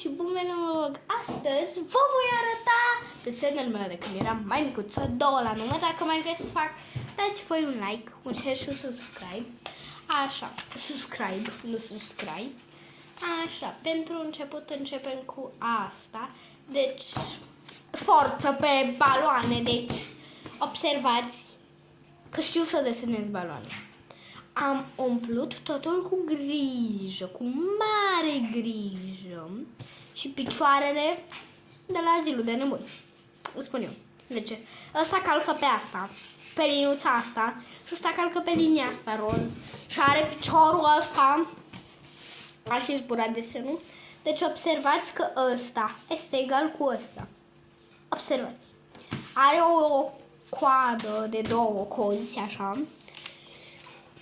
și bun venit la vlog. Astăzi vă voi arăta desenul meu de când eram mai micuță, 2 la număr. Dacă mai vreți să fac, dați voi un like, un share și un subscribe. Așa, subscribe, nu subscribe. Așa, pentru început începem cu asta. Deci, forță pe baloane. Deci, observați că știu să desenez baloane. Am umplut totul cu grijă, cu mare grijă. Și picioarele de la zilul de nebuni. Îți spun eu. De ce? Ăsta calcă pe asta, pe liniuța asta, și ăsta calcă pe linia asta roz. Și are piciorul ăsta. Așa e zburat desenul. Deci observați că ăsta este egal cu ăsta. Observați. Are o coadă de 2 cozi, așa.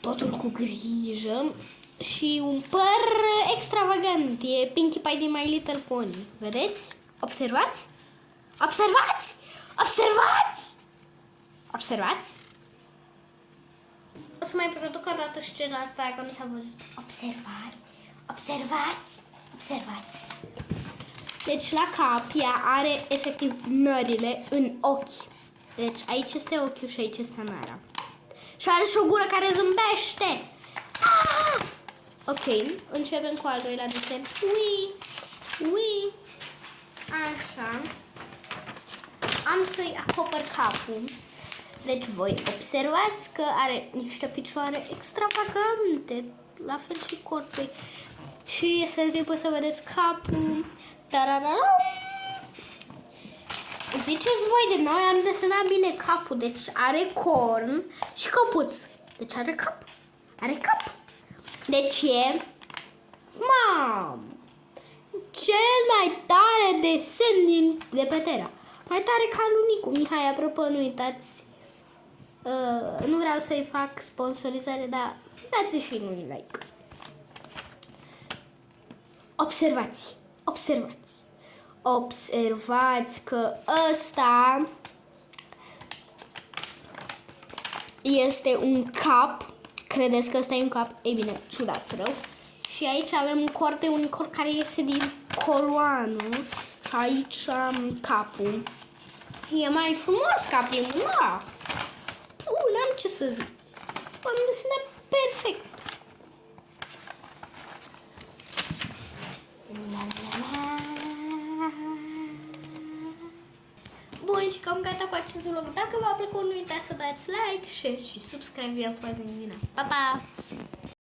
Totul cu grijă și un păr extravagant. E Pinkie Pie din My Little Pony. Vedeți? Observați? Observați? Observați? Observați? O să mai produc o dată scena asta, că mi s-a văzut. Observați? Observați? Observați? Deci la cap ea are efectiv nările în ochi. Deci aici este ochiul și aici este nara. Și are și o gură care zâmbește. Ah! Ok, începem cu al doilea desen. Ui, ui. Așa. Am să-i acopăr capul. Deci voi observați că are niște picioare extravagante. La fel și corpul. Și este timpul să vedeți capul. Tarararam. Ziceți voi de noi, am desenat bine capul. Deci are corn și căpuț. Deci are cap. Are cap. Deci e... Mam! Cel mai tare desen de pe Terra. Mai tare ca lui Nicu. Mihai, apropo, nu uitați. Nu vreau să-i fac sponsorizare, dar dați și lui like. Observați. Observați. Observați că ăsta este un cap. Credeți că ăsta e un cap? Ei bine, ciudat rău. Și aici avem un corp de unicorn care iese din coloană. Și aici am capul. E mai frumos ca primul, da. N-am ce să zic. Am desenat perfect. Bun, și cam gata cu acest vlog. Dacă v-a plăcut, nu uitați să dați like, share și subscribe. Vi-am pus în mine. Pa, pa!